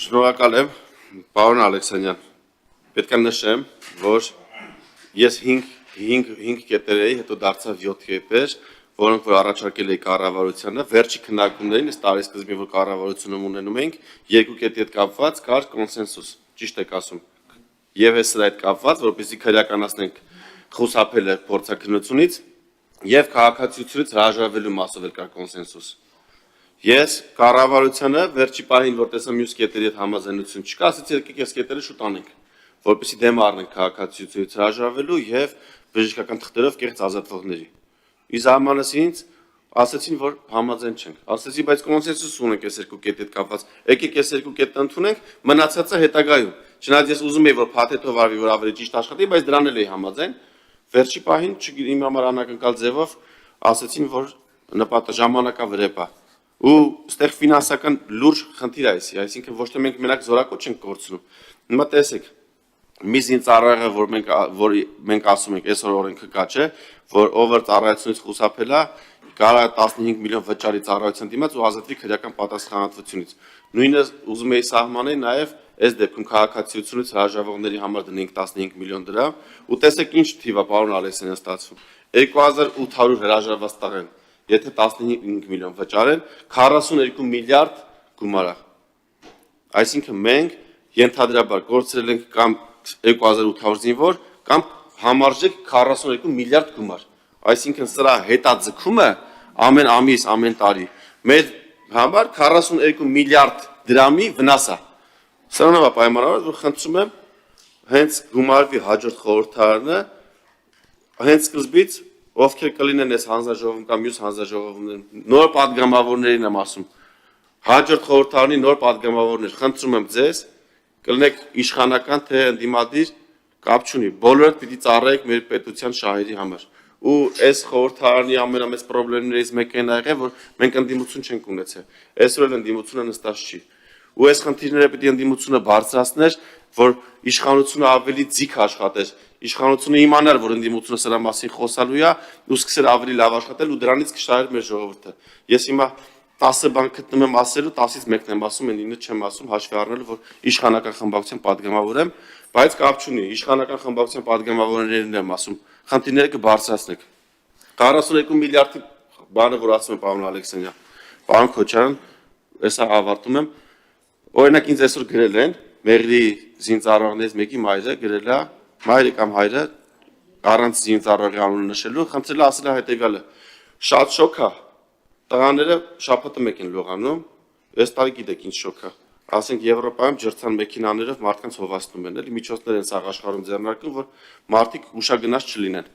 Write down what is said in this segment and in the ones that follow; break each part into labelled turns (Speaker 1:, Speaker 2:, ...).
Speaker 1: Շնորհակալ եմ, պարոն Ալեքսանյան, պետք է նշեմ, որ ես 5 կետեր էի, հետո դարձավ 7 կետեր, որոնք որ առաջարկել էի կառավարությանը, վերջի քննարկումներին, ըստ տարեսկզբին, որ կառավարությունը ունենում ենք, 2 կետի հետ կապված կար կոնսենսուս, ճիշտ եք ասում, եւ այս սրա հետ կապված, որպեսզի քրեականացնենք խուսափելը փորձաքննությունից եւ քաղաքացիությունից հրաժարվելու մասով կար կոնսենսուս։ Ես կառավարությանը վերջի պահին, որ տեսա մյուս կետերի հետ համաձայնություն չկա, ասեցի եկեք այս կետերը շուտ անենք, որպեսզի դեմ առնենք քաղաքացիությունից հրաժարվելու եւ բժշկական թղթերով կեղծ ազատվողների։ Ի զարմանս ինձ ասացին, որ համաձայն չենք։ Ասեցի, բայց կոնսենսուս ունենք այս 2 կետի հետ կապված։ Եկեք այս 2 կետը ընդունենք, մնացածը հետագայում։ Չնայած ես ուզում էի, որ փաթեթով արվի, որ ավելի ճիշտ աշխատի, բայց դրան էլ էի համաձայն։ Վերջի պահին իմ համար անակնկալ ձևով ասեցին, որ ժամանակավրեպ է։ Ու ստեղ ֆինանսական լուրջ խնդիր է այսի, այսինքն ոչ թե մենք մենակ զորակոչ չենք կորցնում։ Հիմա տեսեք, մի զինծառայողը, որ մենք ասում ենք, այսօր օրենքը կա, չէ, որ over ծառայությունից խուսափել է, կարող է 15 միլիոն վճարի ծառայության դիմաց ու ազատվի քրեական պատասխանատվությունից։ Նույնը ուզում էի սահմանել նաև այս դեպքում քաղաքացիությունից հրաժարվողների համար դնենք 15 միլիոն դրամ, ու տեսեք ինչ թիվ է, պարոն Ալեքսանյան, ստացվում։ 2800 հրաժարված տղեն, եթե 15 միլիոն վճարեն, 42 միլիարդ գումար է։ Այսինքն մենք ենթադրաբար կորցրել ենք կամ 2800 զինվոր կամ համարժեք 42 միլիարդ գումար։ Այսինքն սրա հետաձգումը ամեն ամիս, ամեն տարի մեր համար 42 միլիարդ դրամի վնաս է։ Սրանով է պայմանավորված, որ խնդրում եմ հենց գումարվի հաջորդ խորհրդարանը, հենց սկզբից ովքեր կլինեն այս հանձնաժողովում կամ մյուս հանձնաժողովներում, նոր պատգամավորներին եմ ասում, հաջորդ խորհրդարանի նոր պատգամավորներ, խնդրում եմ ձեզ, կլինեք իշխանական թե ընդդիմադիր, կապ չունի, բոլորդ պիտի ծառայեք մեր պետության շահերի համար։ Ու այս խորհրդարանի ամենամեծ խնդիրներից մեկը այն եղել, որ մենք ընդդիմություն չենք ունեցել։ Այսօր էլ ընդդիմությունը նստած չի։ Ու այս խնդիրները պիտի ընդդիմությունը բարձրացներ, որ իշխանությունը ավելի ձիգ աշխատեր, իշխանությունը իմանար, որ ընդդիմությունը սրա մասին խոսալու է, ու սկսեր ավելի լավ աշխատել ու դրանից կշահեր մեր ժողովուրդը։ Ես հիմա 10 բան գտնում եմ ասելու, 10-ից մեկն եմ ասում, այն 9 չեմ ասում, հաշվի առնելով, որ իշխանական խմբակցության падգամավոր եմ, բայց կապ չունի, իշխանական խմբակցության падգամավորներին եմ ասում, խնդիրները կբարձրացնեք։ 42 միլիարդի բանը, որ ասում եմ, պարոն Ալեքսանյան, պարոն Քոչարյան, հեսա ավարտում եմ, օրինակ ինձ այսօր գրել են, Մեղրի զինծառայողներից մեկի մայրը գրել է, մայրը կամ հայրը առանց զինծառայողի անունը նշելու, խնդրել է ասել հետևյալը. շատ շոկ է, տղաները շաբաթը մեկ են լողանում, այս տարի գիտեք ինչ շոկ է, ասենք Եվրոպայում ջրցան մեքենաներով մարդկանց հովացնում են, էլի միջոցներ են սաղ աշխարհում ձեռնարկում, որ մարդիկ ուշագնաց չլինեն։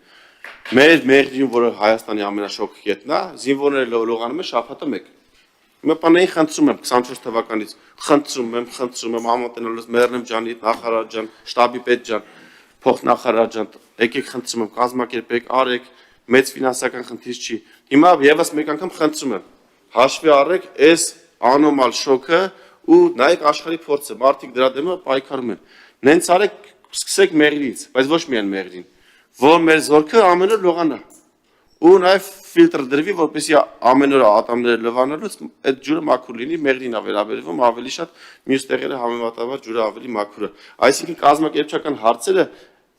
Speaker 1: Մեր Մեղրիում, որը Հայաստանի ամենաշոգ կետն է, զինվորները լողանում են շաբաթը մեկ։ Հիմա պանեին խնդրում եմ 24 թվականից, խնդրում եմ համատենալուց Մեռնեմ ջանի, նախարար ջան, շտաբի պետ ջան, փոխնախարար ջան, եկեք խնդրում եմ, կազմակերպեք, արեք, մեծ ֆինանսական խնդիր չի։ Հիմա եւս մեկ անգամ խնդրում եմ, հաշվի առեք այս անոմալ շոկը ու նայեք աշխարհի փորձը, մարդիկ դրա դեմը պայքարում են։ Նենց արեք, սկսեք Մեղրիից, բայց ոչ միայն Մեղրին, որ մեր զորքը ամեն օր լողանա։ Ու նաև ֆիլտր դրվի, որպեսզի ամեն օր ատամները լվանալուց այդ ջուրը մաքուր լինի, Մեղրին է վերաբերվում, ավելի շատ մյուս տեղերը համեմատաբար ջուրը ավելի մաքուր է։ Այսինքն կազմակերպչական հարցերը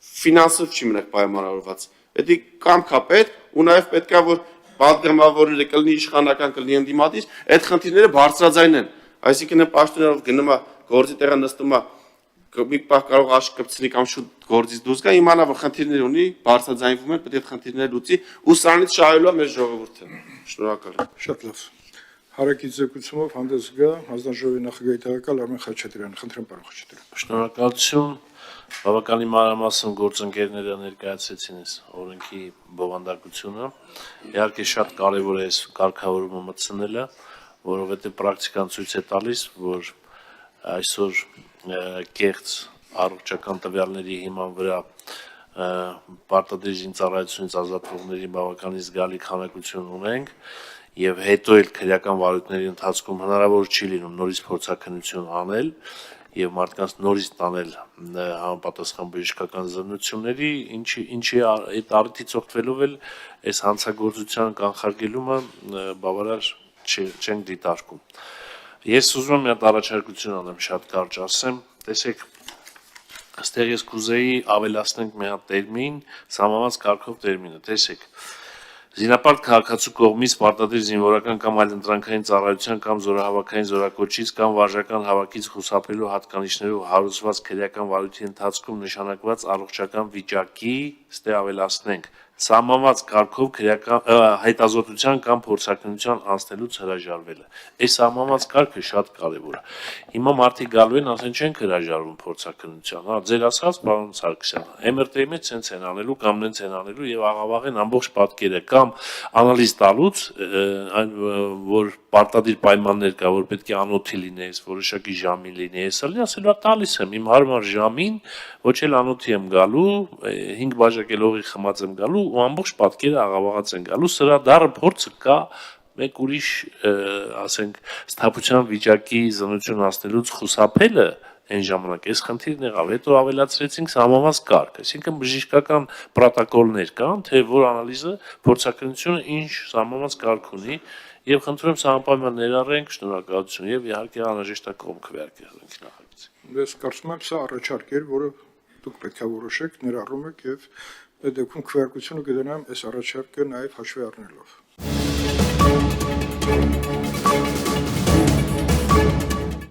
Speaker 1: ֆինանսով չի մենակ պայմանավորված։ Դա կամք է պետք ու նաև պետք է որ падգամավորները կլինի իշխանական, կլինի ընդդիմադիր, այդ խնդիրները բարձրաձայնեն։ Այսինքն պաշտոնով գնում է գործի տեղը նստում է մի պահ կարող աշկ կպցնի կամ շուտ գործից դուրս գա, իմանա որ խնդիրներ ունի, բարձրաձայնվում են, պետք է այդ խնդիրները լուծի ու սրանից շահելու է մեր ժողովուրդը։ Շնորհակալ եմ։
Speaker 2: Շատ լավ։ Հարակից զեկույցումով հանդես գա հանձնաժողովի նախագահի տեղակալ Արմեն Խաչատրյանը։ Խնդրեմ, պարոն Խաչատրյան։
Speaker 3: Շնորհակալություն։ Բավականին մանրամասն գործընկերները ներկայացրեցին այս օրենքի բովանդակությունը։ Իհարկե շատ կարևոր է այս կարգավորումը մտցնելը, որովհետև պրակտիկան ցույց է տալիս, որ այսօր կեղծ առողջական տվյալների հիման վրա պարտադիր զինծառայությունից ազատվողների բավականին զգալի քանակություն ունենք եւ հետո էլ քրեական վարույթների ընթացքում հնարավոր չի լինում նորից փորձաքննություն անել եւ մարդկանց նորից տանել համապատասխան բժշկական զննությունների, ինչի այդ առիթից օգտվելով էլ այս հանցագործության կանխարգելումը բավարար չենք դիտարկում։ Ես ուզում եմ մի հատ առաջարկություն անեմ, շատ կարճ ասեմ։ Տեսեք, այստեղ ես կուզեի ավելացնենք մի հատ տերմին, սահմանված կարգով տերմինը։ Տեսեք, զինապարտ քաղաքացու կողմից պարտադիր զինվորական կամ այլ ընտրանքային ծառայության կամ զորահավաքային զորակոչից կամ վարժական հավաքից խուսափելու հատկանիշներով հարուցված քրեական վարույթի ընթացքում նշանակված առողջական վիճակի, ստե ավելացնենք, սահմանված կարգով հետազոտության կամ փորձաքննության անցնելուց հրաժարվելը։ Այս սահմանված կարգը շատ կարևոր է։ Հիմա մարդիկ գալու են, ասեն չենք հրաժարվում փորձաքննության, հա, ձեր ասած պարոն Սարգսյան, MRT-ի մեջ ցենց են անելու կամ նենց են անելու եւ աղավաղեն ամբողջ պատկերը կամ անալիզ տալուց, որ պարտադիր պայմաններ կա, որ պետք է անոթի լինես, որոշակի ժամին լինի, հեսա լինի, ասելու տալիս եմ իմ հարմար ժամին, ոչ էլ անոթի եմ գալու, 5 բաժակել օղի խմած եմ գալու ու ամբողջ պատկերը աղավաղած են գալու, սրա դառը փորձը կա մեկ ուրիշ, ասենք, սթափության վիճակի զննություն հասնելուց խուսափելը այն ժամանակ այս խնդիրն եղավ, հետո ավելացրեցինք սահմանված կարգ, այսինքն բժշկական պրոտոկոլներ կան, թե որ անալիզը փորձաքննությունը ինչ սահմանված կարգ ունի եւ խնդրում եմ սահմանապայման ներառենք, շնորհակալություն եւ իհարկե անհրաժեշտ է կողմ քվեարկել նախագծի։
Speaker 2: Ես կարծում եմ սա առաջարկ էր, որը դուք պետք է որոշեք, ներառում եք եւ այդ դեպքում քվեարկությունը կդնամ այս առաջարկը նաեւ հաշվի առնելով։